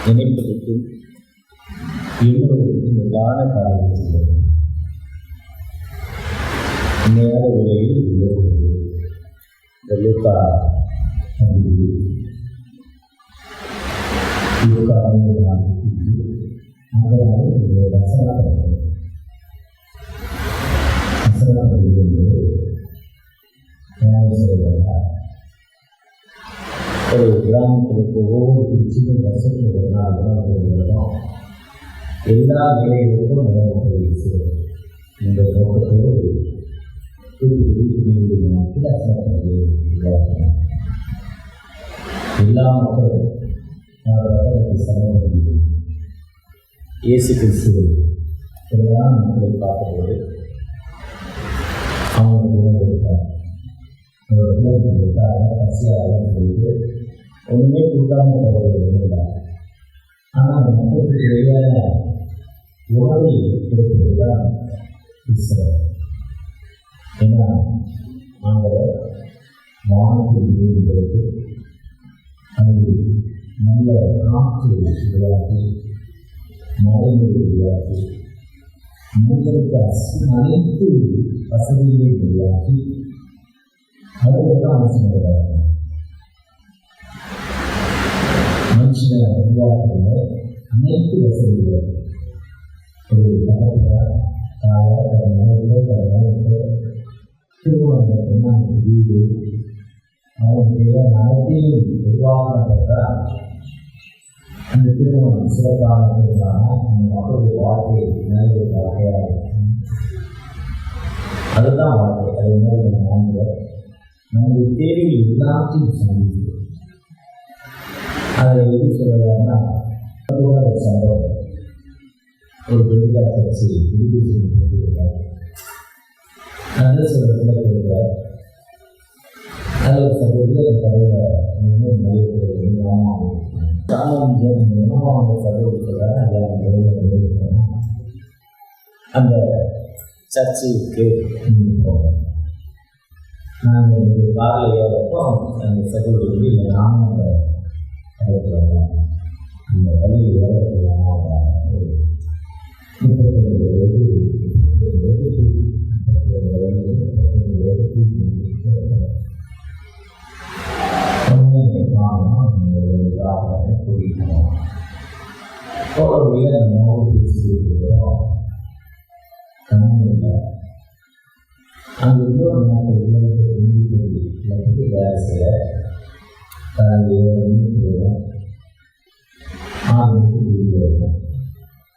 நினைப்பதற்கும் எண்ணுவதற்கும் மேலான காரணம் செய்வது நேர விலையில் உயர்வது லூக்கா 5 ஒரு கிராமத்திற்கு ஒவ்வொரு சின்ன வருஷத்துக்கு ஒரு நாள் உணவு எல்லா வேலைகளுக்கும் உணவு வீசுகிறது. இந்த நோக்கத்தோடு எல்லா மக்களும் சமூக இயேசு கிறிஸ்து எல்லா மக்களை பார்க்கும்போது அவங்களுக்கு உணவு கொடுத்தார். பசியாக ஒன்றுமே கொடுக்காம போகிறது. ஆனால் அந்த மக்களுக்கு தேவையான உணவை கொடுக்கிறது தான் இஸ்ரவேல். ஏன்னா நாங்கள் வானத்தில் வீடுகளுக்கு அது நல்ல காற்று விளையாட்டி மழைநீர் விளையாட்டி மக்களுக்கு அனைத்து வசதிகளையும் விளையாட்டி அதுதான் அவசியம். மனுஷனை உருவாக்குகிற அனைத்து வசதிகளும் ஒரு திருமணம் வீடு அவனுடைய நடத்தையும் உருவாக்கப்பட்டால் அந்த திருமணம் சிறப்பாக இருந்தால் அந்த மக்களுடைய வாழ்க்கை நல்ல வாழ்க்கையாக இருக்கும். அதுதான் வாழ்க்கை. அதே மாதிரி நாங்கள் நம்முடைய தேவைகள் எல்லாத்தையும் சந்தித்து அதை எப்படி சொல்லலாம்னா ஒரு சம்பவம். ஒரு தொழிலாளர் கட்சி விடுதலை செய்யப்பட்டிருக்கிறார். நல்ல சில கொடுக்கிறார். அதில் ஒரு சகோதரர் தலைவர் அந்த சர்ச்சுக்கு நாங்கள் காலையில் ஏறப்போ அந்த சகோதரி நாம அந்த வழியில் அங்கே இன்னொரு நாட்டில் வேலை செய்ய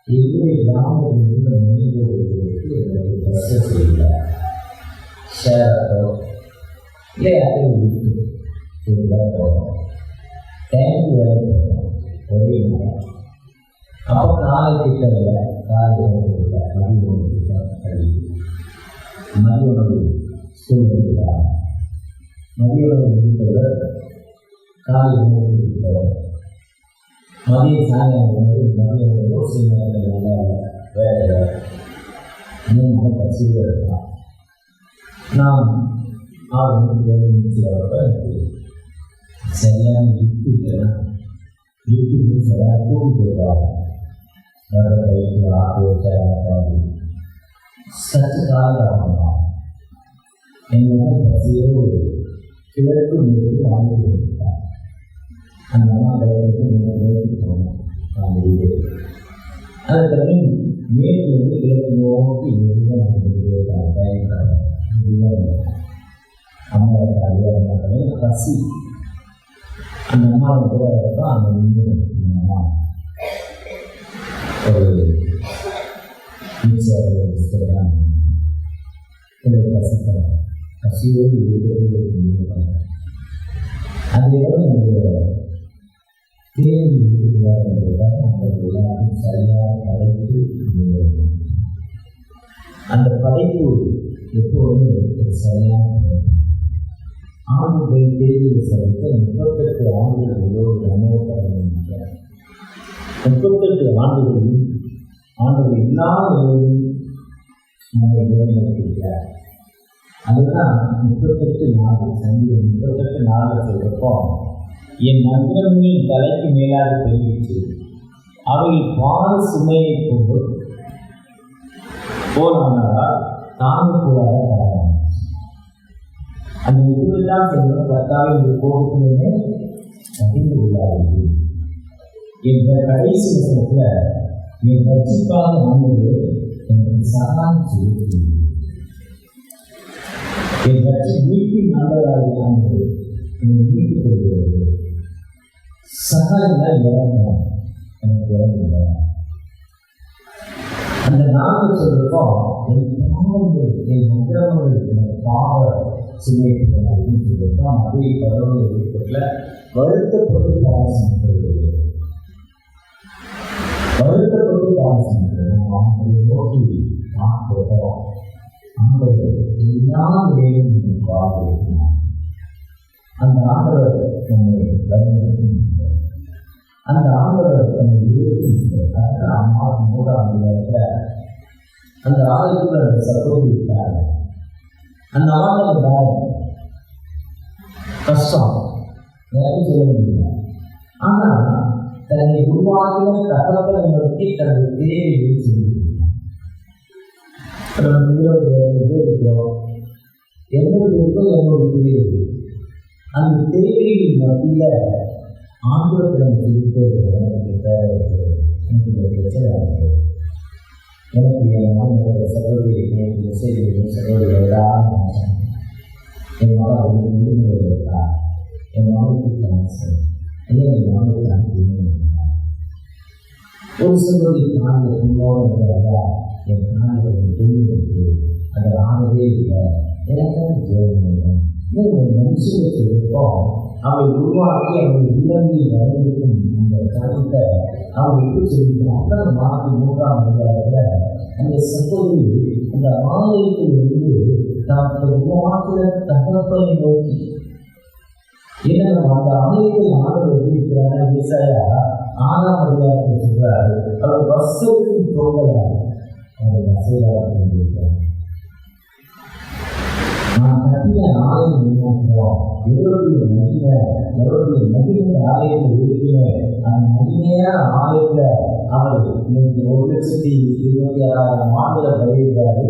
எங்களுடைய கிராமத்தில் மொழிகளுக்கு பஸ் செய்யல ஷேரோ இல்லை அதை வீட்டு போகணும். டைமுக்கு வேலை போகணும். ஒரே நேரம் அப்போ காலை திட்டம் இல்லை. காலை உணவு இல்லை. மதிய உணவு திட்டம் கல்வி. மதிய உணவு சூழ்நிலை மதிய உணவு முடித்தவர் காலை உணவு திட்டம் மதிய சாயங்காலம் வந்து மதிய யோசனை நேரங்கள் வேலை இன்னும் பசியாக இருக்கலாம். நான் 6 மணிக்கு எனக்கு சரியான வீட்டுக்கு சரியாக கூட்டி போயிடுவாங்க. சற்று காலம் என்னோட பசியோடு கிழக்கு மேற்கு வாங்கி கொடுத்தார். அந்த அம்மாவுக்கு மேற்கு போனோம். அதுக்கு மேற்கு வந்து கிழக்கு நோக்கி அம்மாவோட கல்யாணம் பசி அந்த அம்மாவை கூட அந்த அம்மா ஒரு பசியோடு அதோட நம்முடைய தேவை சரியாக படைத்து அந்த படைப்பு எப்போதும் சரியான ஆண்டுகளை தேர்வு செய்து 38 ஆண்டுகளோடு அனுபவப்பட 38 ஆண்டுகள் இல்லாத நம்மை நிலைநிறுத்திருக்கிறார். அதுதான் 38 நாள் சங்கீதம் 38 நாள் சொல்றப்போ என் நண்பர்களின் தலைக்கு மேலாக தெரிவித்து அவை பால் சுமையை கொண்டு போனால் தாங்கக்கூடாத காரணம். அந்த இதுதான் செய்யணும். கர்த்தாவை இந்த கோபத்திலுமே அறிந்து கொள்ளாது. இந்த கடைசி விஷயத்துல என் கட்சிக்காக ஆனது எனக்கு சகாயம் செய்து என் கட்சி வீட்டின் நல்லதாக ஆனது என்னை வீட்டுக் கொள்கிறது. சகாயம் இறங்கணும், எனக்கு இறங்குங்க. அந்த நாங்கள் சொல்றோம், என் பாவங்கள், என் மந்திரங்கள், என் பாவ சுமைக்கு அப்படின்னு சொல்லியிருக்கோம். அதே கடவுள் வீட்டில் வருத்தப்பட்டு பாவம் வருத்தப்பட்டு பாவம் அவங்களை நோக்கி பார்க்கிறோம். அவங்களை எல்லா நிலையிலும் பார்க்கிறோம். அந்த ஆண்டவர் நம்மை பயன்படுத்தி அந்த ஆண்டவர் நம்மை இருபத்தி அம்மா 3ஆம் அதிகாரத்தில் அந்த ஆலயத்தில் அந்த சகோதரி இருக்காங்க. அந்த ஆண்டவர் கஷ்டம் யாரும் சொல்ல முடியல. ஆனால் தன்னை உருவாக்கின தகவலை நோக்கி தனது தேவையை சொல்லியிருக்கிறார். இருக்கிறோம், எங்களுக்கு என்னோட தேவை, அந்த தேவையின் மத்தியில் ஆங்கிலத்தில் குறித்து எனக்கு தேவை, எனக்கு பிரச்சனை இருக்குது. எனக்கு என் மாணவர்களோட சகோதரி சகோதரிகளாக என் மாணவர் இருக்கா, என் மாணவருக்கு கேன்சர், என் மாணவருக்கு ஒரு சகோதரி காணொலி உங்களோட என் காணொலி தெரிவித்து அந்த ஆனதே இல்லை. எனக்கு தேவை மனுஷனுக்கு இருக்கும். அவளை உருவாக்கி அவளை உள்ளங்கில் வரவிருக்கும் அந்த கருத்தை அவள் எப்படி சொல்லியிருக்கணும். அப்புறம் மாற்றி 3ஆம் அதிகாரத்தில் அந்த சகோதரி அந்த ஆலயத்தில் இருந்து தான் உருவாக்கிற தகவலை நோக்கி ஏன்னா அந்த ஆலயத்தில் ஆண்டவர் எழுதியிருக்கிறார். ஏசாயா 6ஆம் அதிகாரத்தில் சொல்றாரு, அவர் வசதிக்கு தோங்கலாம் அவரை வசதியாக இருந்திருக்கிறார். நான் கட்டின ஆலயம் உருவாக்குவோம், எவருடைய மகிமை ஆலயத்தில் இருக்கிறேன். அந்த மகிமையான ஆலயத்தில் அவர் 1,26,000 மாடுகளை பயிர்கிறாரு,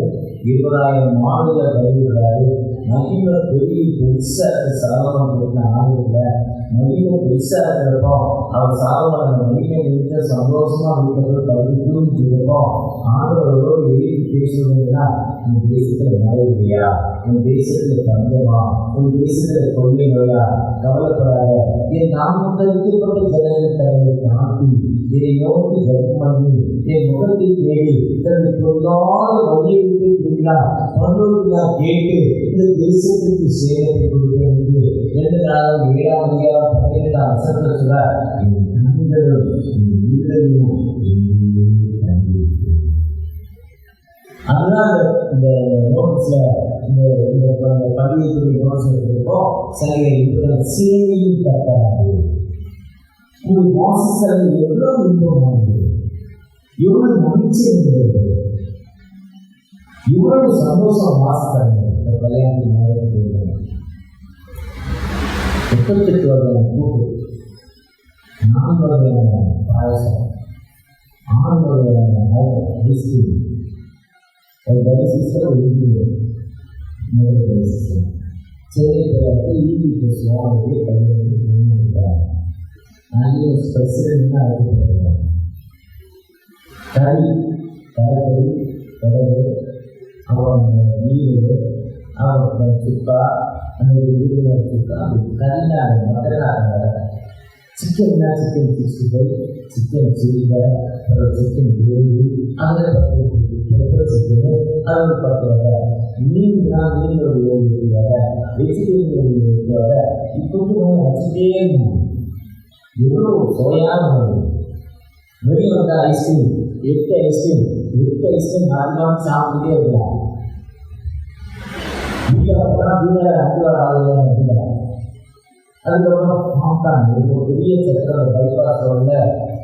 20,000 மாடுகளை பயிர்கிறாரு. மகிமை பெரிய பெருசாக சாதனம் கொடுத்த ஆலயத்தில் மகிமை பெருசாக இருக்கிறப்போ அவர் சாதனம் மகிமை இருக்க சந்தோஷமா இருக்கிறது தவிர்த்தும் இருக்கோம். ஆண்டவரோடு எழுதி பேசுவதுன்னா உன் தேசத்துல மழை இல்லையா, உன் தேசத்துல தஞ்சமா, உன் தேசத்துல கொள்கைகளா, கவலைப்படாத. என் நாமத்தை விட்டுப்பட்ட ஜனங்கள் தலைமை காட்டி இதை நோக்கி ஜெபம் பண்ணி என் முகத்தை தேடி தனது பொருளாத வழியை விட்டு திரும்பினார். கேட்டு இந்த தேசத்திற்கு சேவையை கொடுக்க என்று 2 7ஆம் அதிகாரம் 12ஆம் வசனத்தில் சொல்றார். அதுதான் இந்த நோட்ஸ்ல இந்த பள்ளிக்குரிய நோட்ஸ் எடுத்திருக்கோம். சேவையும் கட்டாது உங்களுக்கு வாசித்தல் எவ்வளவு இன்பமானது, எவ்வளவு மகிழ்ச்சி இருந்தது, இவ்வளவு சந்தோஷம் வாசித்தாங்க. இந்த கல்யாணத்தின் நேரத்தில் 38 வகையான கூட்டு, 4 வகையான பாயசம், 6 வகையான ஐஸ்கிரீம், ஒரு பரிசிஸ்டர் ஒரு இன்ஜினியர் பரிசிஸ்டர் சரி ஈவி பேசுவோம். பிரசிடென்ட் அழைக்கப்படுகிறார். கறி கடற்கறி கடவு அப்புறம் நீர் அப்புறம் சுக்கா அந்த வீடு சுக்கா கறினாக மட்டனாக சிக்கன்னா சிக்கன் 65, சிக்கன் சில்லி, அப்புறம் சிக்கன் கிரேவி, அதில் 10 சிக்கனு, அதில் 10 வகை மீன்னா மீனோட 7 வகை, வெஜிடேரியன் 7 வகை. இப்போ வச்சுட்டே எவ்வளோ சுவையான வெளியே வந்த ஐஸ்கிரீம் 8 ஐஸ்கிரீம் நான்காம் சாப்பிட்டுட்டே இருக்கலாம். வீட்டில் போனால் வீட்டில் 5 வாரம் ஆகுது. அதுக்கப்புறம் பாப்கார்ன் ஒரு பெரிய சக்கரை பைபாஸ் ரோட்ல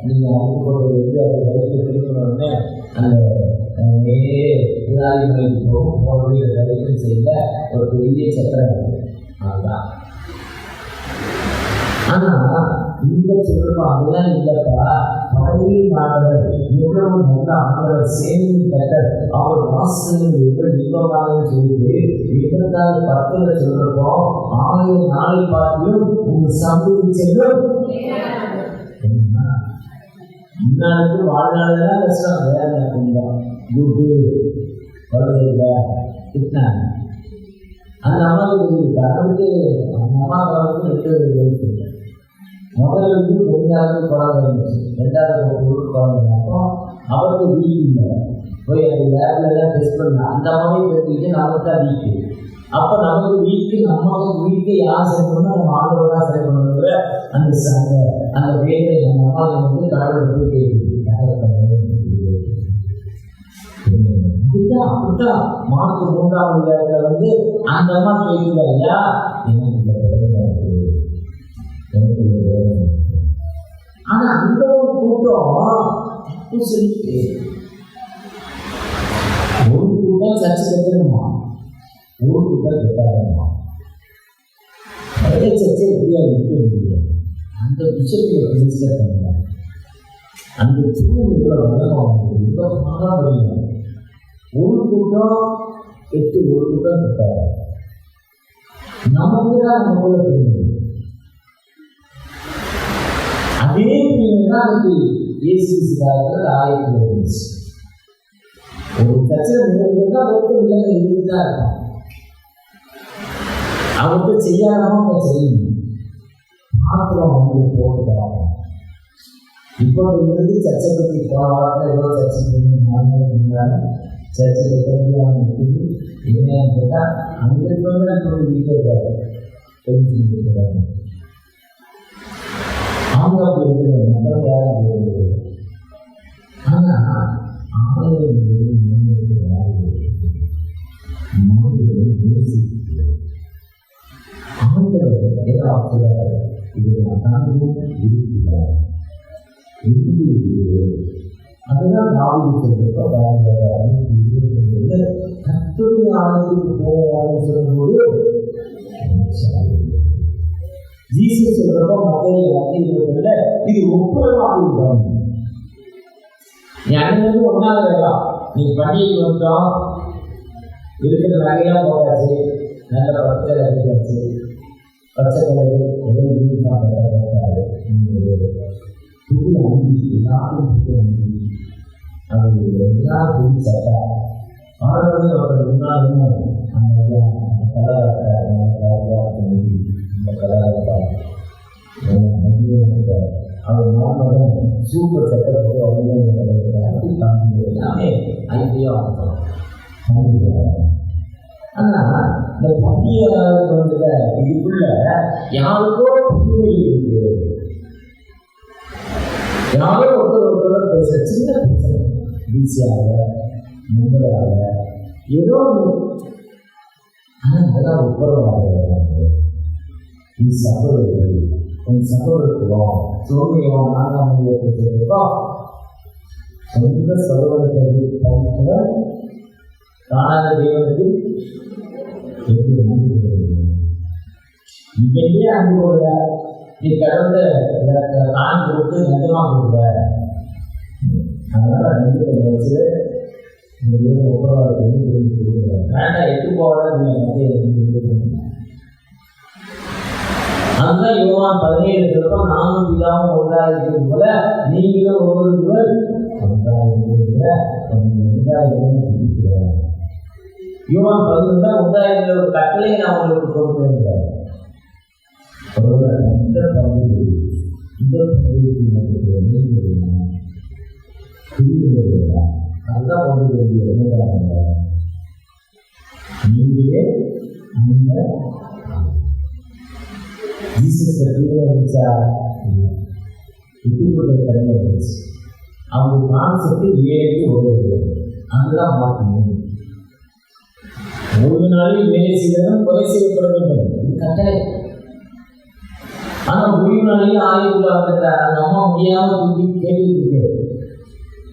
நீங்கள் அதுக்கு போட்டு வந்து அதை வயிற்று திருப்பினோடனே அந்த வியாதிகளுக்கு போகும் வயிற்று செய்த ஒரு பெரிய சக்கரை இருக்குது. அதுதான். ஆனால் இந்த சொல்றோம் அதெல்லாம் இல்லப்பா. பழைய நாடகர் எவ்வளவு நல்ல ஆண்டவர் சேமிப்பு கட்டர் அவர் வாசனை எவ்வளவு இன்பமாக சொல்லிட்டு 26:10 சொல்றோம். 1000 நாளை பார்த்தியும் உங்க சமூக செல்வம் முன்னாளுக்கு வாழ்நாளெல்லாம் கஷ்டம். வேலை கொஞ்சம் குட்டு குழந்தைங்க திட்டினாங்க. அந்த அம்மாவுக்கு கடவுளுக்கு அந்த அம்மா கடவுளுக்கு 8 வயசு. முதல்ல பெரியாவது குழந்தை இருந்துச்சு, 2வது குழந்தை. அப்போ அவருக்கு வீடு இல்லை. போய் அந்த லேப்லாம் டெஸ்ட் பண்ண அந்த அம்மாவே கேட்டுக்கிட்டு நமக்கு தான் வீக்கு. அப்போ நமக்கு வீக்கு அம்மாவுக்கு வீக்கை யார் சரி பண்ணணும், நம்ம ஆண்டவராக சரி பண்ணணுங்கிற அந்த வேலை நம்ம அம்மாவை வந்து கடவுளை போய் கேட்குது. அப்படித்தான் மார்க் 3ஆம் அதிகாரத்துல வந்து அந்த அம்மா கேட்குறாங்க, ஆனா அந்த ஒரு கூட்டம் சொல்லிட்டு ஒரு கூட்டம் சர்ச்சை கட்டணுமா, ஒரு கூட்டம் கட்டாதமா, அதே சர்ச்சை எப்படியா விட்டு முடியும். அந்த விஷயத்துல பிரின்சிபல் பண்ணுவாங்க. அந்த சூழல் இவ்வளவு வளர்ந்து இவ்வளவு மாறாமல் ஒரு கூட்டம் 8, ஒரு கூட்டம் கட்டாது. நமக்கு தான் நம்ம போல தெரியும். அதே தான் அதுக்கு ஏசிசிக்காரர்கள் ஆயத்தில் இருந்துச்சு. ஒரு பிரச்சனை தான் ஒருத்தர் இல்லைங்க இதுதான் இருக்கும். அவருக்கு செய்யாதவங்க செய்யணும். மாத்திரம் வந்து போட்டுக்கிறாங்க. இப்போ இருந்து சர்ச்சை பற்றி போன வாரத்தில் ஏதோ சர்ச்சை பண்ணி சர்ச்சை பற்றி என்னன்னு கேட்டால் அங்கே இருக்கிறவங்க வீட்டில் இருக்காரு தெரிஞ்சுக்கிறாங்க. அவங்க அப்படி இருக்கிற மக்கள் யாரும் அப்படி இருக்கிறது. ஆனால் ஆலயம் ஆண்டவர் ஏதாவது இது தாண்டியும் இருக்கிறார். அதுதான் நாவல் சொல்றோம். கர்த்தருடைய ஆலயத்துக்கு போவான்னு சொல்லும்போது ஜீசஸ் சொல்றப்போ மத்திய இது ஒப்புரவாக நீ அங்கிருந்து ஒன்றாக இருக்கலாம். நீ பண்டிகைக்கு வந்தோம், இருக்கிற நகையெல்லாம் போட்டாச்சு, நல்ல பச்சை அடிச்சாச்சு, பச்சை கலரு புது அங்கி எல்லாரும் அது எல்லா புது சட்டை ஆரோக்கியம் அவர்கள் முன்னாலும் அந்த கலர் இந்த கலர் அவர் நார்மலும் சூப்பர் சட்டை போட்டு அவங்க எல்லாமே ஐடியா ஆகலாம். ஆனால் இந்த பண்டிகையாளர்கள் வந்துட்ட இதுக்குள்ள யாருக்கோ புதுமை இருக்கு. யாரோ ஒருத்தர் பேச சின்ன பிரச்சனை ஈஸியாக முன்பதாக ஏதோ ஒன்று. ஆனால் அதெல்லாம் ஒப்புரவாக நீ சகோதரர்கள் உன் சகோதரத்துவம் சோமியம் 4ஆம் அதிகாரத்திற்கோ சொந்த சகோதரத்தை பார்க்கிறவர் காணாத தெய்வத்துக்கு எப்படி இங்கேயே அன்பு கொடுக்க நீ கடவுளை நான் கொடுத்து நிஜமா கொடுக்க. அதனால நம்பிக்கை வச்சு இந்த ஒப்புரவாக வேண்டாம் எட்டு போவாத அதுதான் யோவான் 17 சொல்றோம். நானும் பிதாவும் ஒன்றாயிருக்கும் போல நீங்களும் ஒவ்வொருவர் யோவான் 11 ஒன்றாயிருக்கிற ஒரு கட்டளையை நான் உங்களுக்கு கொடுக்கிறேன். இந்த பகுதியில் அதுதான் கொண்டு நீங்களே அந்த ஜீசஸ் இருந்துச்சா இப்படிப்பட்ட கடமை இருந்துச்சு. அவங்க கான்செப்ட் ஏழைக்கு ஓடுவது அதுதான் மாற்றணும். ஒரு நாளில் வேலை செய்தவன் கொலை செய்யப்பட வேண்டும், இது கட்டளை. ஆனால் ஒரு நாளில் ஆயுள் அந்த அம்மா முடியாமல் தூக்கி கேள்வி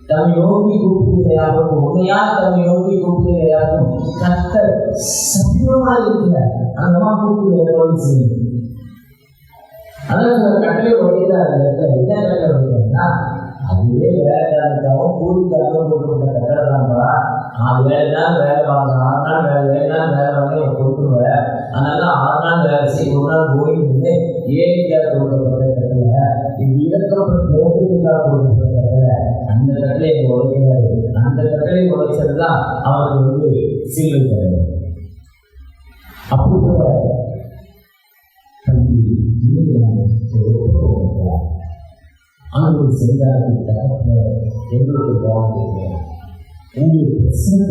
தம்மை நோக்கி கூப்பிடுகிறார்கள். உண்மையாக தம்மை நோக்கி கூப்பிடுகிறார்கள். கர்த்தர் சத்தியமாக இருக்கிறார். அந்த அம்மா கூப்பிடுகிற கொலை செய்யும் ஆனால் சில கட்டளை உடைக்கிறார். என்ன கட்டளை உடைக்கிறதுனா, அதுவே வேலைக்காரனுக்காகவும் கூலிக்காகவும் கொடுக்கப்பட்ட கட்டளை தான்ப்பா. 7 நாள் வேலை வாங்கணும், 6 நாள் வேலை, 7 நாள் வேலை வாங்கி அவர் கொடுத்துருவார். அதனால 6 நாள் வேலை செய்ய 1 நாள் ஓய்வு 7க்காக கொடுக்கப்பட்ட கட்டளை. இது இறக்கப்பட்ட நோக்கத்துக்காக கொடுக்கப்பட்ட கட்டளை. அந்த கட்டளையை உடைக்கிறாரு. அந்த கட்டளை உடைச்சது தான் அவருக்கு சிலுவை தருது. அப்படி கூட ஆண்கள் செய்தார்கள் தகப்ப எங்களுக்கு கவனிக்கிறேன். உங்களுக்கு பிரச்சனை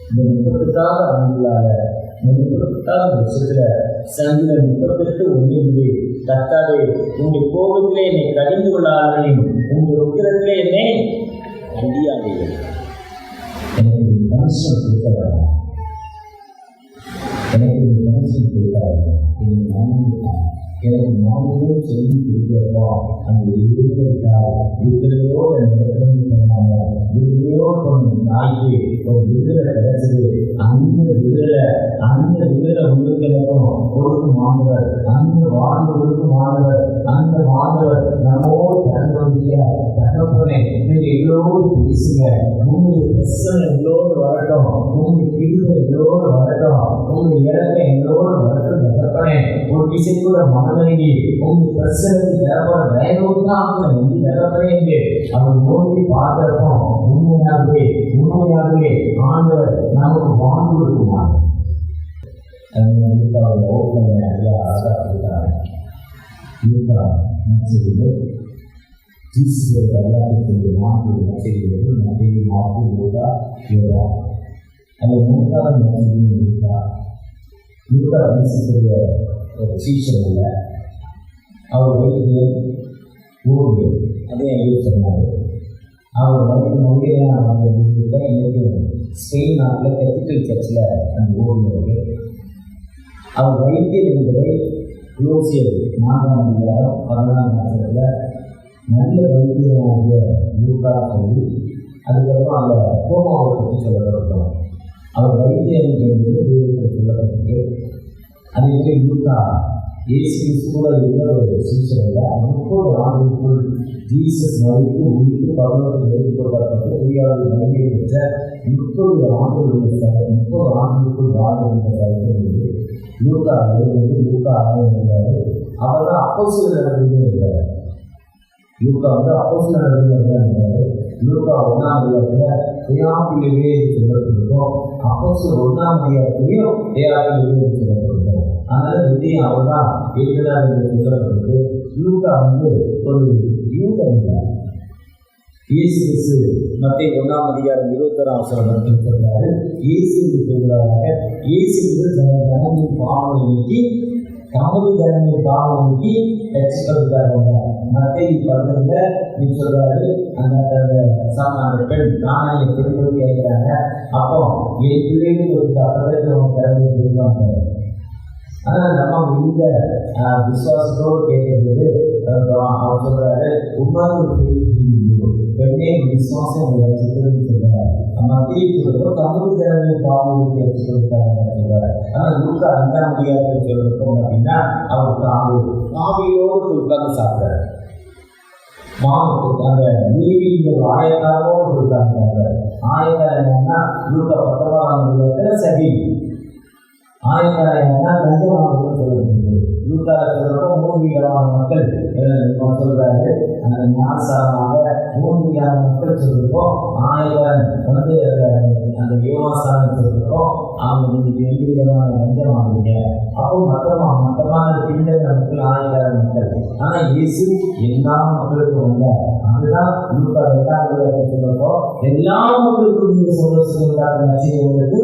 இந்த 38வது ஆண்டுகளாக 38வது வருஷத்துல சங்கீத 38:1 கர்த்தாவே உங்கள் கோபத்திலே என்னை கடிந்து கொள்ளாதையும் உங்கள் உக்கிரத்திலே என்னை அடியாதீர்கள். எனக்கு மனுஷன் கொடுக்கிறார், எனக்கு மனுஷன் கொடுக்கிறார், எனக்கு மாநிலே சொல்லி கொடுக்கிறப்போ அந்த விடுதலையோடு நாய்க்கு ஒரு விடுதலை கிடைச்சது. அந்த விடுதலை உங்களுக்கு எனக்கும் கொடுக்கும் மாணவர், அந்த வாழ்வுக்கு மாணவர், அந்த மாணவர் நம்மோடு தகவல் தகப்பனே நீங்க எல்லோரும் பேசுங்க. உங்களுடைய பிரச்சனை எல்லோரு வரட்டும், உங்களுடைய கிருபை எல்லோரு வரட்டும், உங்களுடைய இலக்கை எல்லோரு வரட்டும். தகப்பனே ஒரு விசை கூட மனநெருங்கி உங்கள் பிரச்சனைக்கு தகப்பன வேகத்தான் வந்து தகப்பனே என்று அவர் நோக்கி பார்க்கிறப்போ உண்மையாகவே ஆண்டவர் நமக்கு வாழ்ந்து கொடுக்குமாறு அவர் வயது ஊருக்கு அதே சொன்னார். அவர் வயது மொழியாக இன்னைக்கு ஸ்பெயின் நாட்டில் கத்தீட்ரல் சர்ச்சில் அந்த ஊரில் இருக்கு. அவர் வைத்தியர் என்பதை குளோசியர் 4ஆம் அதிகாரம் 14ஆம் வசனத்தில் நல்ல வைத்தியராகிய லூக்கா சொல்லி அதுக்கப்புறம் அந்த கோமாவை பற்றி சொல்லப்பட்டிருக்கோம். அவர் வைத்தியர் என்பது சொல்லப்பட்டிருக்கு. அதே லூக்கா இயேசு கூட இருக்கிற ஒரு சீசனில் 30 ஆண்டுகளுக்குள் ஜீசஸ் மறித்து உயிர்த்து பரலோகத்தில் எடுத்துக்கொள்ளப்பட்டு உயிராக நன்மையை பெற்ற 30 ஆண்டுகளுக்குள் வாழ்ந்த சரித்திரம் லூக்கா லூக்கா ஆரம்பிக்கிறாரு. அவர் தான் அப்போஸ்தலர் இருக்கிறார். லூக்கா அப்போஸ்தலர் இருக்கிறாரு. லூக்கா 1ஆம் அதிகாரத்தில் தேயாபிலே சொல்லப்பட்டிருக்கோம். அப்போஸ்தலர் 1ஆம் அதிகாரத்திலையும் தேயாபிலே சொல்லப்பட்டிருக்கோம். அதனால விஜயம் அவர் தான் இருக்கிறார் என்று சொல்லப்பட்டது. லூக்கா ஒரு யூதன். இயேசு கிறிஸ்து மத்தேயு 1ஆம் அதிகாரம் 21ஆம் வசனம் சொல்றாரு. இயேசு சொல்றாங்க, இயேசு ஜனங்களின் பாவங்களை நீக்கி தமது ஜனங்களின் பாவங்களை நீக்கி ரட்சிப்பதற்காக. மத்தேயு 11 சொல்றாரு. அந்த பெண் நாணய பெண்கள் கேட்கிறாங்க. அப்போ என் பிள்ளைகள் ஒரு பக்கத்தில் அவங்க திறமை இருக்காங்க. ஆனால் நம்ம இந்த விசுவாசத்தோடு கேட்கும்போது அவர் சொல்றாரு, உண்மையாக பெண்ணே விசுவாசம் உங்களை சொல்றாரு. மத்திய சொல்றோம் தமிழ் ஜனங்களின் பாவங்களுக்கு சொல்றாரு. ஆனால் லூக்கா 2ஆம் அதிகாரத்தில் சொல்லிருக்கோம் அப்படின்னா அவர் காவியோடு உட்கார்ந்து சாப்பிட்டாரு. அந்த நீதிகள் ஆயக்காரோடு உட்கார்ந்து ஆயக்கார என்னன்னா லூக்கா 19ஆம் அதிகாரத்தில் சரி ஆயக்கார என்னன்னா லஞ்சமானதுன்னு சொல்லுறது. லூக்கா சொல்றப்போ 3 விதமான மக்கள் சொல்றாரு. அந்த ஞானசாரமாக 3 விதமான மக்கள் சொல்றப்போ ஆயக்காரன் அந்த யோகாசாரம் சொல்றப்போ அவங்க நீங்க 2 விதமான லஞ்சம் வாங்குறீங்க. அப்போ மட்டமான பின்னல் மக்கள் ஆயக்கார மக்கள். ஆனா இயேசு எல்லா மக்களுக்கும் வந்தார். அதுதான் லூக்கா 2ஆம் அதிகாரத்தில் சொல்றப்போ எல்லா மக்களுக்கும் நீங்க சொல்லுங்க நச்சைகளுக்கு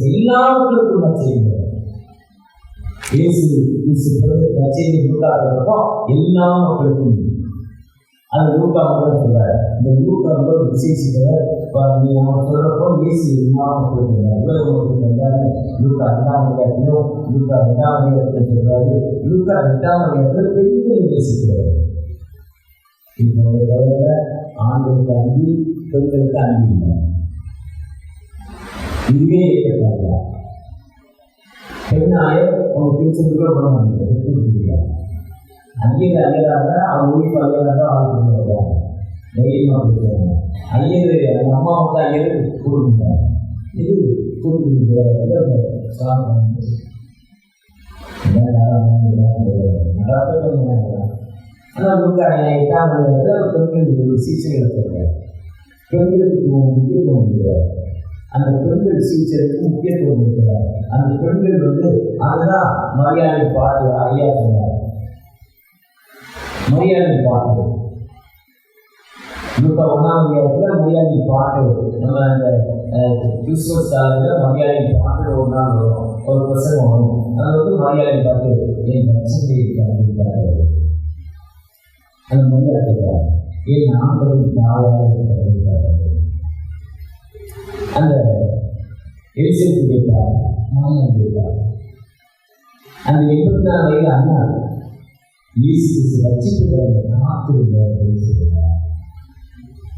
எல்லாவற்றுக்கும் நச்சைங்க. இயேசு நச்சையை லூக்கா எல்லா மக்களுக்கும் அது லூக்கா சொல்றாரு. இந்த லூக்கா விசேஷித்தவர் சொல்றப்போ இயேசு எல்லா மக்களுக்கும் உலகம் வந்தாரு. லூக்கா 2ஆம் அதிகாரத்திலும் லூக்கா 2ஆம் அதிகாரத்தில் சொல்றாரு. லூக்கா 8ஆம் அதிகாரத்தில் பெண்களை நேசிக்கிறார். இப்போ ஆண்களுக்கு அங்கி பெண்களுக்கு அங்கி இதுவே இருக்கிறாங்க. பெண்ணாயர் அவங்க திருச்செந்தூர்ல பண்ண முடியாது. ஐயர் ஐயராக அவங்க உயிர் ஐயராக ஆளுக்கு வருவாங்க, தைரியமாக கொடுக்குறாங்க. ஐயர் அந்த அம்மா வந்து ஐயர் கொடுக்குங்க, இது கொடுக்குற பெண்கள் சிகிச்சைகளை சொல்றாங்க. பெண்களுக்கு முக்கியத்துவம் கொடுக்கிறார், அந்த பெண்கள் சிகிச்சைக்கு முக்கியத்துவம் கொடுக்கிறார். அந்த பெண்கள் வந்து அதுதான் மரியாதை பாட்டு. ஐயா சொன்னார் மரியாதை பாட்டு. இப்போ 1ஆம் அதிகாரத்தில் மரியாதை பாட்டு. நம்ம அந்த கிறிஸ்துமஸ் காலத்தில் மரியாதை பாட்டு ஒரு நாள் வரும், ஒரு பிரசங்கம் வரும். அது வந்து மரியாதை பாட்டு. என் பிரச்சனை இருக்காரு அந்த மரியாதை என் ஆண்களுக்கு ஆளாக அந்த எரிசலுக்கு கேட்பார், மாநிலம் கேட்பார். அந்த 84 வயது அண்ணா ரசிப்பு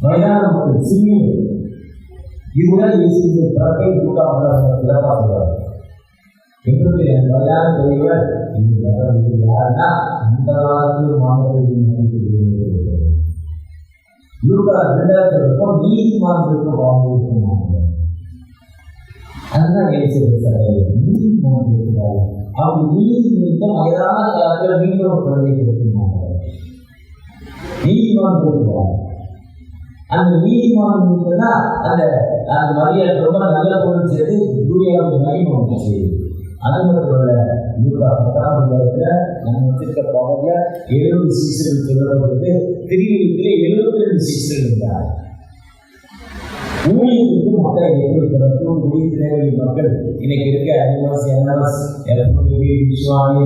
வயதான மக்கள் சிறிய இதுதான் இயேசுவின் பிறப்பை பார்க்கிறார். எப்படி வயதான பெரியவர் யாருன்னா அந்த காலத்தில் மாணவர்கள் நீதிமான்களுக்கும் வாழ்ந்திருக்கும். அதுதான் நீதிமான்கள் அப்படி நீதி நிமித்தம் வயதான காலத்தில் மீண்டும் ஒரு குழந்தை கொடுத்திருந்தாங்க. நீதிமான் கொடுத்துருவாங்க. அந்த நீதிமான் தான் அந்த அந்த மரியாதை ரொம்ப நல்ல பொருள் சேர்த்து தூயாவுடைய மகிமை செய்யுது. அது மட்டும் இல்ல, 10ஆம் அதிகாரத்தில் நம்ம வச்சிருக்க பவர்ல 70 சீசர்கள் சொல்லப்படுறது. திருவிழத்திலே 72 சீசர்கள் இருந்தார். ஊழியர்களுக்கு மக்களை ஏற்படுத்தும் திருநெல்வேலி மக்கள் இன்னைக்கு இருக்க அனிமஸ் என்எஸ் விஸ்வாமி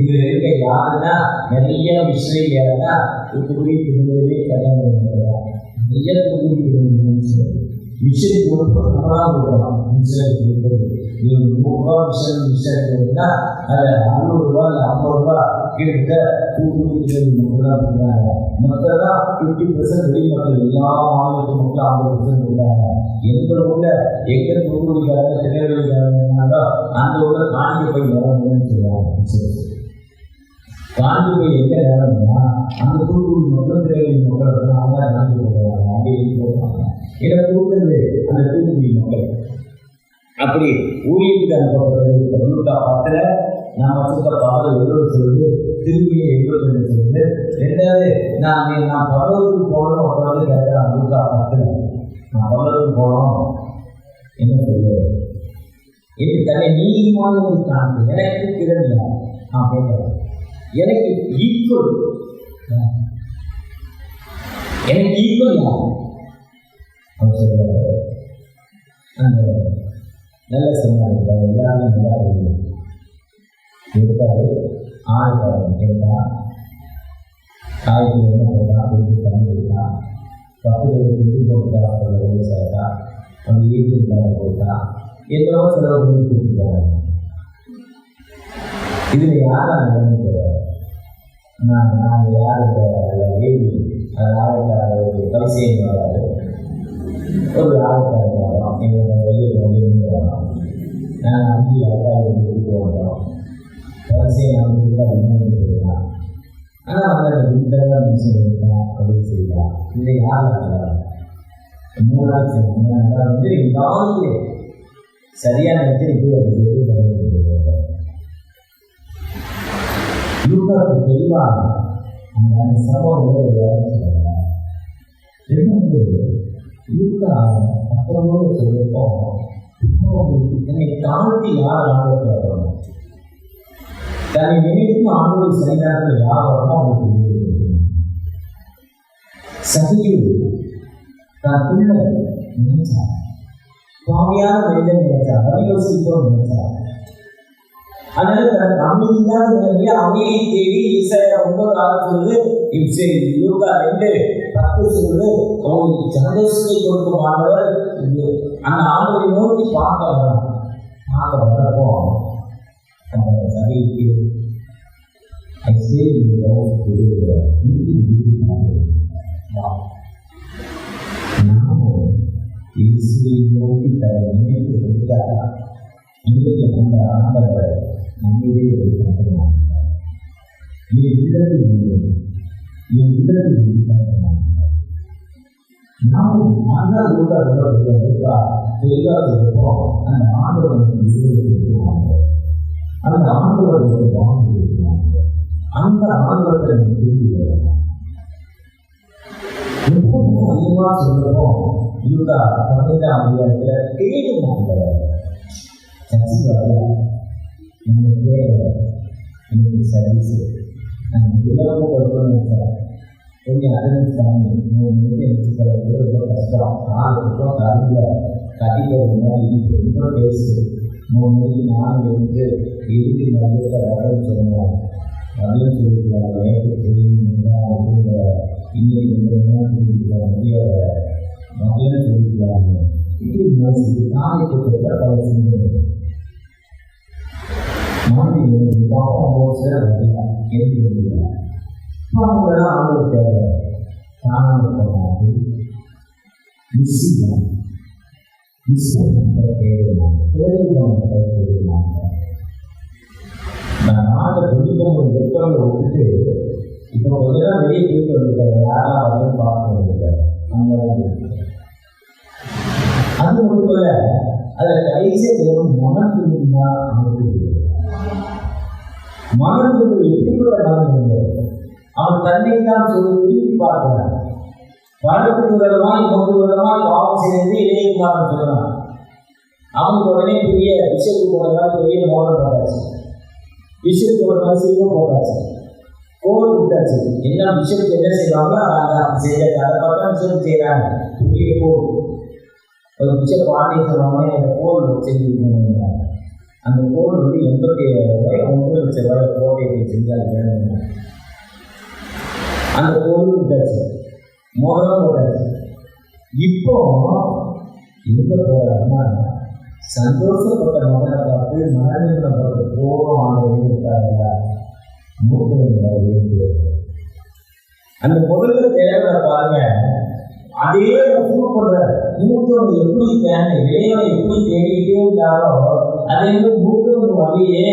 இதுல இருக்க யாருன்னா நிறைய விஷயம் யாருன்னா தூத்துக்குடி திருநெல்வேலி கல்யாணம் நிறைய தூத்துக்குடி விஷயம் கொடுக்கலாம். நீங்கள் 100 ரூபா விஷயம் இருந்தா அதை 60 ரூபா இல்லை 50 ரூபா கிட்ட தூத்துக்குடி மக்கள் கொடுக்குறாங்க. மற்றதான் 50% வெளி மக்கள், எல்லா மாநிலத்து மக்கள் 50% கொடுக்குறாங்க. எந்த ஊர்ல எங்க தூத்துக்குடிக்காரங்க திருநெல்வேலிக்காரங்க அந்த ஊர்ல காஞ்சி போய் வரணும்னு சொல்லுவாங்க. காஞ்சி போய் எங்க நேரம்னா அந்த தூத்துக்குடி மக்கள் திருநெல்வேலி மக்கள் அவங்க காஞ்சி போடுவாங்க, அங்கே போடுவாங்க. ஏன்னா கொடுக்குறது அந்த தூத்துக்குடி மக்கள். அப்படி ஊழியத்துக்கு அனுப்பப்படுறது 10 நான் வச்சுக்க பாதை 70 சொல்லுது, திரும்பி 72 சொல்லுது. 2வது நான் பரவத்துக்கு போகணும் உட்காந்து கேட்கிறேன். 10 நான் பரவத்துக்கு போகணும் என்ன சொல்லுவேன், எனக்கு தன்னை நீதிமான காண்பு எனக்கு திறன் நான் கேட்கிறேன். எனக்கு ஈக்குவல் யார் அந்த நல்ல சொன்னாங்க. எல்லாரும் நல்லா இருக்காரு. ஆழ்வாரம் கேட்டா காய்கறி என்ன போட்டா வீட்டு தண்ணி விட்டா 10 வீட்டு போட்டா சேர்த்தா அந்த வீட்டுக்கு தண்ணி போட்டா எவ்வளோ செலவு பண்ணி கொடுத்துருக்காங்க. இதில் யாரும் நினைக்கிறார் நான் யாருக்கு ஏவி அது கவசியம் வராது. ஒரு ஆளுக்காரங்க வரோம், எங்கள் வெளியே வரோம், நான் 5 அக்காவுக்கு கொடுத்து வரோம், கவசியம் நான் ஆனால் வந்து வீட்டில் மிஷின் இருக்கலாம் அப்படின்னு செய்யலாம். இதை யார் 3 நாள் செய்யணும் வந்து ஏதாவது சரியான இடத்துல தெளிவாக அந்த சம்பவம் சொல்லலாம். அப்புறமோடு சொல்லிருக்கோம், என்னை தாழ்த்தி யார் ஆண்டவர்கள் வரணும், தன்னை நினைக்கும் ஆண்டவர் சரியான யார் வரணும் அவங்களுக்கு சதியில் தான் பிள்ளை நினைச்சார், சுவாமியான மனிதன் நினைச்சார், யோசிப்போம் நினைச்சார். அதனால தனக்கு அமைதிதான் அமைதியை தேடி ஈசாயா 9 சொல்லுது, 2:10 சொல்லுது, அவங்களுக்கு சந்தோஷத்தை கொடுக்கும் ஆண்டவர் அந்த ஆண்டவரை நோக்கி பார்க்க வரப்போ அந்த சபைக்கு நாமும் நோக்கி நினைத்து கொடுத்தாரா இன்றைக்கு அந்த ஆண்டவர் நம்மிலே இருக்கிறார். இது உள்ளது இது உள்ளது நாமும் அந்த இருப்போம். அந்த ஆண்டவருக்கு இருக்கிறாங்க. அந்த ஆண்டவருக்கு வாழ்ந்து இருக்கிறாங்க. அந்த ஆண்டவத்தை திரும்பி வரலாம். எப்போதும் அதிகமாக சொல்றோம் யூகா 15ஆம் அதிகாரத்தில் தேடும் ஆண்டவர் சர்ச்சை வரல. எனக்கு தேவை, எனக்கு சர்வீஸ், நான் எல்லாரும் கொடுக்கணும். கொஞ்சம் அறிவிச்சாங்க எனக்கு சில பேர் ரொம்ப கஷ்டம். 4 வருஷம் கடிக்க முன்னாடி ரொம்ப பேசு 3 மணிக்கு 4 எழுந்து எதுக்கு நல்ல வரன்னு சொல்லணும் அப்படின்னு சொல்லிக்கலாம். எனக்கு தெரியுங்க இன்னைக்கு முடியாத அப்படின்னு சொல்லிக்கலாங்க. இப்படி நாளைக்கு கொடுத்த பல சிந்தனை மாநில பாப்பா சில எனக்கு தெரியல. அவங்களாம் ஆண்டவர் தேவை தானாக போனாது தேவையான நான் நாட்டை துணிக்கிற ஒரு வெப்பங்களை விட்டுட்டு இப்போ கொஞ்ச நேரம் வெளியே போயிட்டு வந்துருக்காங்க. யாரா வந்து பார்க்க வந்துருக்காரு. அது மட்டும் இல்ல, அதில் கடைசியை தேவன் மனத்திருந்தா மனத்திற்கு எப்படி மனம் அவன் தன்னை தான் சொல்லி திருப்பி பார்க்கிறான். வழக்கு விதமாய் 3 விதமாய் பாவம் செய்து இளையகுமாரன் சொல்றான். அவனுக்கு உடனே பெரிய பிஷப்பு போடுறதா பெரிய மோதல் போட்டாச்சு. பிஷப்பு ஒரு மனசையும் போட்டாச்சு, கோல் விட்டாச்சு. என்ன பிஷப் என்ன செய்வாங்களோ அதை பார்த்தா பிஷப் செய்யறாங்க. பெரிய கோல் ஒரு பிஷப் ஆடி சொன்னாங்க. அந்த கோல் செஞ்சுருக்காங்க. அந்த கோல் வந்து 87,000 1 லட்சம் ரூபாய் கோட்டையை செஞ்சால் வேணும். அந்த கோவில் விட்டாச்சு, மோதிரம் போட்டாச்சு. இப்போ எங்க போறாருன்னா சந்தோஷப்பட்ட மகனை பார்த்து மரணங்களை பார்த்து போகும் ஆண்டு இருக்காங்க. அந்த முதல்ல தேவை பாருங்க. அதே பண்ற மூத்தவங்க எப்படி தேவை இளையவை எப்படி தேடிக்கிட்டே இருந்தாரோ அதே மாதிரி மூத்தவங்க வரலையே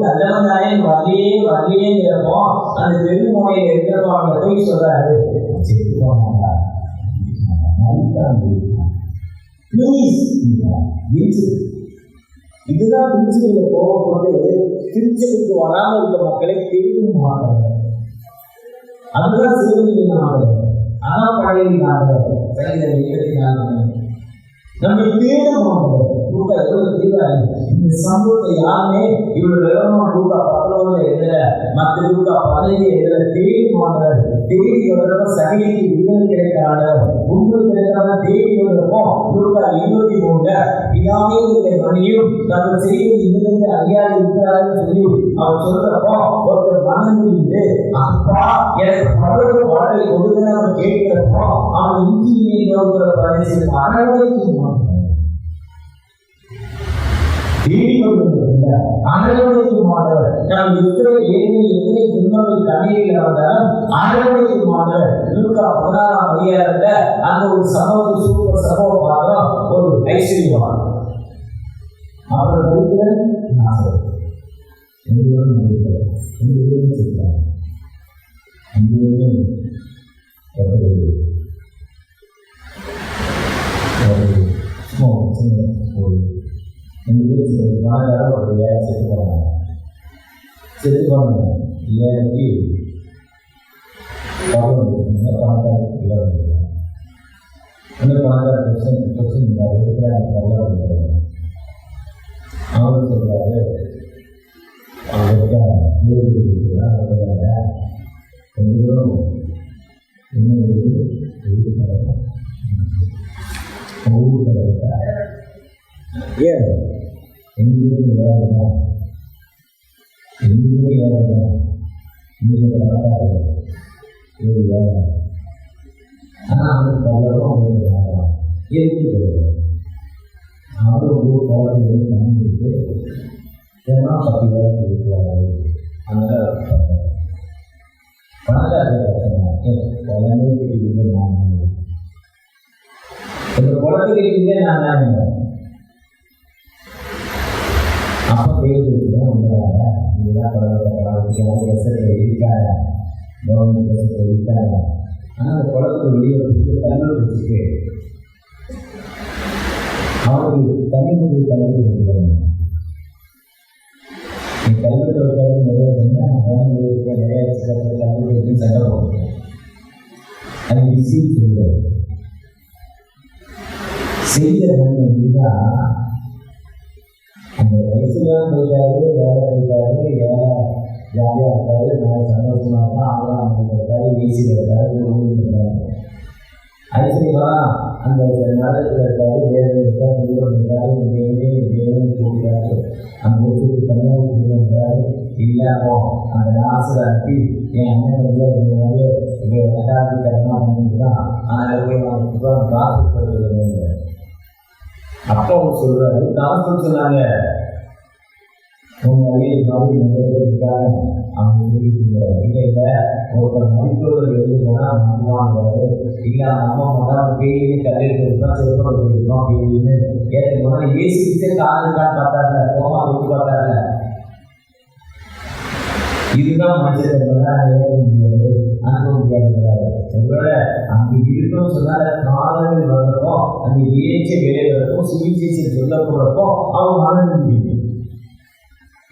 நல்லவந்தாயே வரலையேங்கிறப்போ அந்த பெருமொழியில இருக்கிறப்போ அவங்க போய் சொல்றாரு இதுதான் திருச்சியில போகப்பட்டு திருச்சிக்கு வராமல் இருக்க மக்களை தேடும் மாட்டாங்க. அதுதான் சிறுவனின் நாடு. ஆனா பழைய நாடு நம்ம தேடும் இந்த சம்பவத்தை யாருமே இவருடைய ரூபா 19 எழுதல, மற்ற ரூபா 15 எழுதல. தேடி மாட்டார். தேடி வர்றப்ப சகைக்கு விடுதலை கிடைக்காத உங்களுக்கு கிடைக்காத தேடி வர்றப்போ ரூபா 23 இதாமே மணியும் நம்ம செய்வது இங்கிருந்து அறியாது இருக்கிறாருன்னு சொல்லி அவர் சொல்றப்போ ஒருத்தர் மனதிலிருந்து அப்பா எனக்கு பலரு வாழ்க்கை கொடுக்குன்னு அவர் கேட்கிறப்போ அவன் இன்ஜினியரிங் பிரதேச அறவைக்கு அறவைக்கு மாணவர் நாம் இருக்கிற ஏழை எத்தனை துன்பங்கள் கண்ணீரில் வந்தாலும் அறவைக்கு மாணவர் 16ஆம் அதிகாரத்துல அந்த ஒரு சூப்பர் சம்பவமாக ஒரு ஐஸ்வர்யவான் அவர் இருக்கிற ஏழு அவர் சொல்றாரு குளத்துக்கு என்ன படத்தை கசத்தை இருக்காங்க, கவர்மெண்ட் கசத்தை இருக்காங்க. ஆனால் அந்த குளத்தை வெளியே வச்சுட்டு தண்ணீர் வச்சுட்டு அவருக்கு தண்ணி கலந்து இருக்கிறாங்க. கல்வெட்டு வைக்கிறது நிறைய நிறைய கல்வெட்டு சண்டை போடுறேன். அது விஷயம் சொல்லுவார் செய்ய அப்படின்னா அந்த வயசுலாம் போயிட்டாரு, வேலை போயிட்டாரு, வேலை ஜாலியாக இருக்காரு, நல்லா சந்தோஷமா இருக்கான். அவங்களாம் அவங்க இருக்காரு, ஏசியில் இருக்காரு, இருக்காரு. ஐஸ்வர்யா அந்த நரகத்தில் இருக்காரு, வேலை இருக்காரு, தூரம் இருக்காரு, வேலை போகிறாரு. அந்த ஊருக்கு தனியாக இருக்காரு. இல்லாமோ அந்த நாசராட்டி என் அண்ணன் ரெண்டாவது கட்டணம் பண்ணிட்டுதான் அதில் காசுப்படுறது. அப்போ அவங்க சொல்றாரு, காசு சொன்னாங்க உங்க மாதிரி இருக்காங்க. அவங்க இல்லை ஒருத்தர் மதிப்பவர்கள் எழுதி போனால் நம்புவாங்க. இல்லை நம்ம போனால் பேயின்னு கல்விதான் சிறப்பாக இருக்கோம் அப்படின்னு ஏற்று போனால் ஏசிக்கிட்டே காதுக்கான்னு பார்த்தாங்க, கோமா விட்டு பார்த்தாங்க. இதுதான் மனுஷன் அனுப்ப முடியாது. உங்களோட அங்க இருக்கணும் சொன்னால காலங்கள் வர்றப்போ அந்த ஏச்ச வேலைகளுக்கோ சிகிச்சை சொல்லப்படுறப்போ அவங்க மனது முடியும்.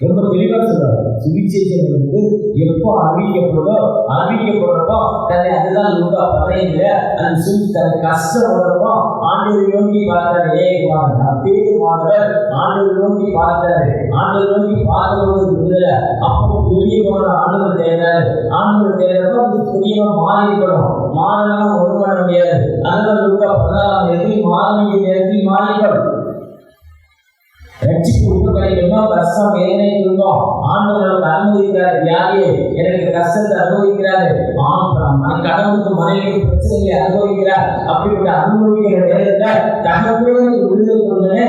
ரொம்ப தெளிவா சொல்றாரு. சிகிச்சை வந்து எப்போ அறிவிக்கப்படுறப்போ தன்னை அதுதான் லுக்கா பறையில அந்த தன் கஷ்டப்படுறப்போ ஆண்டவர் நோக்கி பார்த்தாரு. பேரு மாணவர் ஆண்டவர் நோக்கி பார்த்தாரு. ஆண்டவர் நோக்கி பார்த்தவர்கள் விடுதலை. அப்போ பெரிய போன ஆண்டவர் தேர்ந்தாரு. ஆண்டவர் தேர்ந்தப்போ அது பெரியவா மாறிக்கணும். மாறலாம் ஒன்று பண்ண முடியாது. அதனால லுக்கா 14 மாறக்கூடிய நேரத்தில் மாறிக்கணும். ரட்சிப்பு உட்படைக்கணும். கஷ்டம் வேதனை இருந்தோம். ஆண்டவர்களுக்கு அனுமதிக்கிறார். வியாதியை எனக்கு கஷ்டத்தை அனுபவிக்கிறாரு. கடவுளுக்கு மனைவி பிரச்சனைகளை அனுபவிக்கிறார். அப்படிப்பட்ட அனுபவிக்கிற நேரத்தை தகவல் விடுதலை கொண்டனே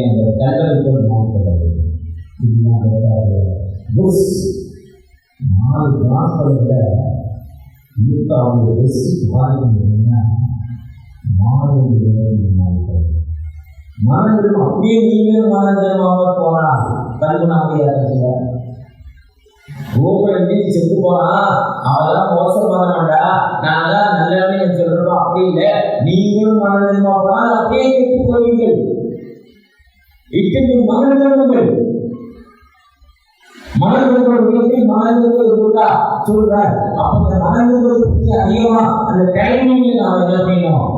அந்த தகவலுக்கு மனதிலும் அப்படியே நீங்கள் மனதிலமாக போனா கல்பனாக செத்து போனா அவெல்லாம் மோசம் பண்ண மாட்டா, நான் தான் நல்லவனே சொல்றோம். அப்படி இல்லை, நீங்களும் மனதிலமா போனால் அப்படியே கெட்டு போவீர்கள். இத்தனை மனதில் சொல்றார். அப்ப அந்த மனதில் பற்றி அதிகமா அந்த டைமிங்ல நாம என்ன செய்யணும்,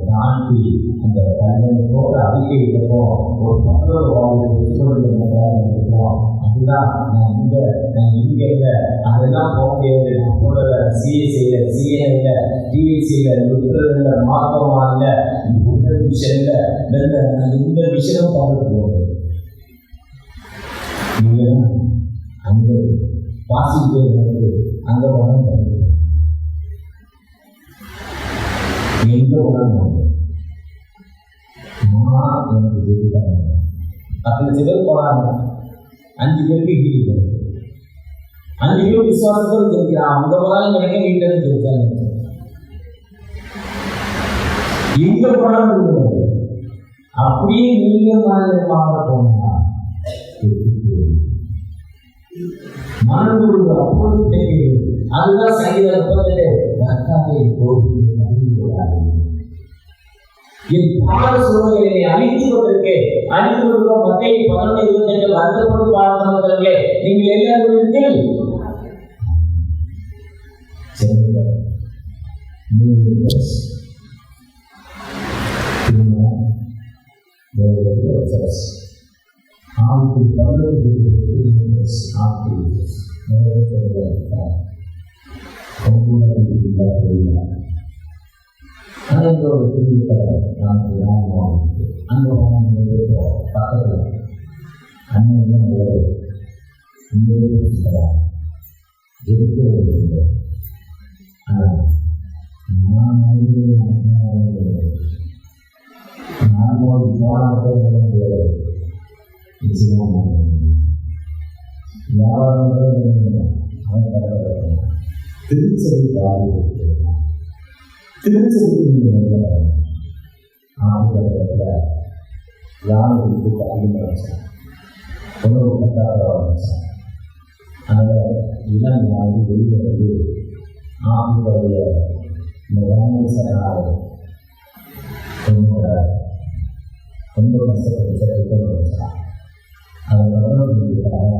தாண்டி அந்த கல்வியோட அறிக்கை இருக்கும். ஒரு மக்கள் இருக்கும். அதுதான் நான் இங்க இல்லை, அதெல்லாம் போக முடியாது. நம்மளோட சிஏ செய்யல, சிஏ இல்லை, டிவி செய்யல, மார்க்கமா இல்லை, இந்த விஷயம் இல்லை, இந்த விஷயம் பார்க்க போகுது. அங்க பாசிட்டு அங்க உணவு எங்க உணவு எனக்கு 10 பேர் போறாங்க. 5 பேருக்கு ஹீல் 5 பேர் விசுவாசத்தோடு ஜெயிக்கிறான். அவங்க போனாலும் எனக்கு வீட்டில் இருந்து ஜெயிச்சாங்க. எங்க போனாலும் அப்படியே நீங்க மனதிலமாக போனா மனது அப்போது தெரியும். அதுதான் சங்கீதம் 38 என் பாட சூழ்நிலையை அழித்து கொண்டிருக்க மத்திய 11:28 வருத்தப்படும் பாடங்களே நீங்கள் எல்லாரும் உணவு கட்டாக அந்த இளம் வாங்கி வெளியில் வந்து ஆப்பிளுடைய இந்த வாங்கி ரொம்ப கஷ்டப்பட்டு சேர்த்து வச்சான். அதை தொடர்புக்காக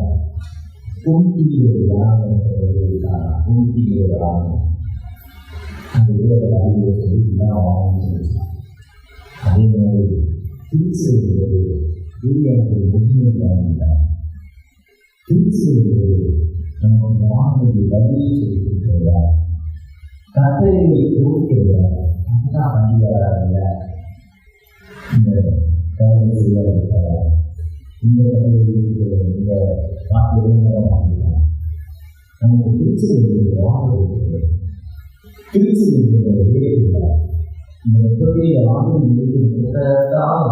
அந்த வீரர்கள் அறிவியை சொல்லி எல்லாம் வாங்கன்னு சொல்லிச்சான். அதே மாதிரி திருச்சி இருக்கிறது சூரியனுக்கு முழுமையை காரணம் திருச்சி இருக்கிறது நமக்கு வாங்கி வழியை சொல்லியிருக்கிறார். கட்டளையை கொடுக்கிறார். அதுதான் வண்டியாளர்கள் இந்த காரணம் செய்யாதிருக்கிறார். இந்த கட்டளையில் இந்த வாக்குறுதிகளை வாங்கினார். நமக்கு திருச்சி இருக்கிறது வாங்க இருக்கிறது. திருச்சி இருக்கிறது வேறு இந்த 37 ஆண்டுகள்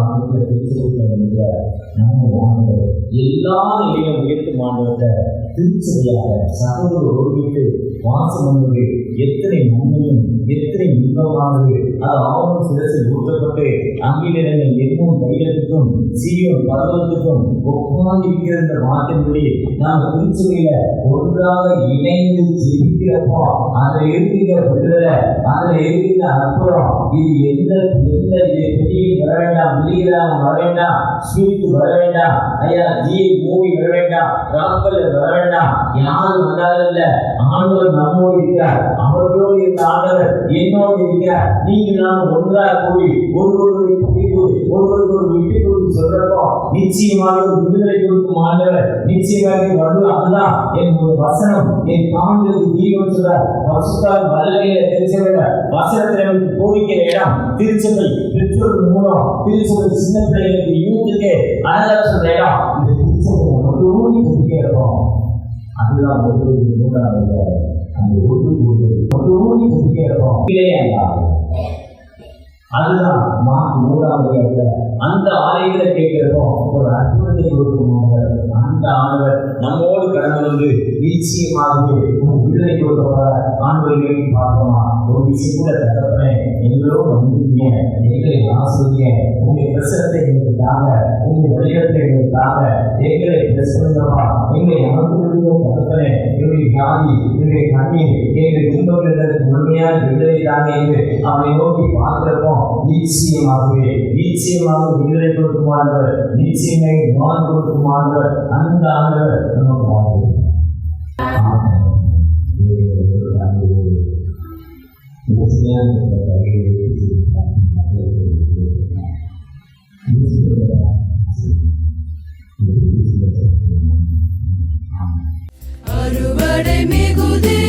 ஆண்டுகள் திருச்சி இருக்கிற நம்ம வாங்குறது எல்லா நிலையும் உயர்த்து மாண்டவத்தை திருச்செடியாக சகோதர ஒருவிட்டு வாசம் வந்தது. எத்தனை நன்மையும் எத்தனை இன்பமானது. அது ஆவணம் சிரசில் ஊற்றப்பட்டு அங்கிலிருந்து எண்ணும் தைலத்துக்கும் சீயோன் பர்வதத்துக்கும் ஒப்பாக இருக்கிற இந்த மாற்றின்படி நாம் திருச்செடியில ஒன்றாக இணைந்து ஜெபிக்கிறப்போ அதில் இருக்கிற விடுதலை, அதில் இருக்கிற அற்புதம். இது எந்த பெரிய வர வேண்டாம், விழிகளாக வர வேண்டாம், ஸ்வீட் வர வேண்டாம், ஐயா மூவி வர வேண்டாம், ராப்பல் வர வேண்டாம். யாரும் வந்தாலும் இல்ல, ஆண்டவர் நம்மோடு இருக்கிறார். அவர்களோடு இருந்த ஆண்டவர் என்னோடு இருக்கிறார். நீங்க நான் ஒன்றாக கூடி ஒருவருக்கு விட்டு கொடுத்து சொல்றப்போ நிச்சயமாக விடுதலை கொடுக்கும் ஆண்டவர் நிச்சயமாக வருது. அதுதான் என் ஒரு வசனம், என் காண்கிறது தீவன் சொல்றார். வசுத்தால் வல்லமையில தெரிஞ்சவங்க வசனத்தை போதிக்கிற இடம் திருச்சபை. பெற்றோர் மூலம் திருச்சபை சின்ன பிள்ளைகளுக்கு யூத்துக்கு அழகா சொல்ற இடம் இந்த திருச்சபை ஒன்று சொல்லிக்கிறோம். அதுதான் ஒரு மூன்றாவது அந்த ஒன்று சொல்லிக்கிறோம் இல்லையா? அதுதான் மூன்றாவது அந்த ஆலயங்களை கேட்கிறப்போ ஒரு அற்புதத்தை கொடுக்கும். அந்த ஆண்டவர் நம்மோடு கடந்து வந்து நிச்சயமாகவே விடுதலை கொடுக்கப்பட ஆண்டவர்களை பார்ப்போமா? ஒரு விஷயம் கூட தகப்பனே எங்களோடு வந்துருக்கீங்க, எங்களை ஆசிரிய உங்களுடைய பிரசனத்தை எங்களுக்காக, உங்களுடைய வழிகத்தை எங்களுக்காக எங்களை பிரசனமா எங்களை அனுப்புவதற்கு தகப்பனே எங்களுடைய வியாதி, எங்களுடைய கண்ணீர், எங்களுடைய துன்பங்களுக்கு முழுமையான விடுதலை தாங்க என்று அவனை நோக்கி பார்க்கிறப்போ நிச்சயமாகவே விடுதலை கொடுக்குமானவர், நிச்சயமே வான் கொடுக்குமானவர். அந்த ஆண்டவர் நமக்கு வாழ்வு அறுவடை மிகுதி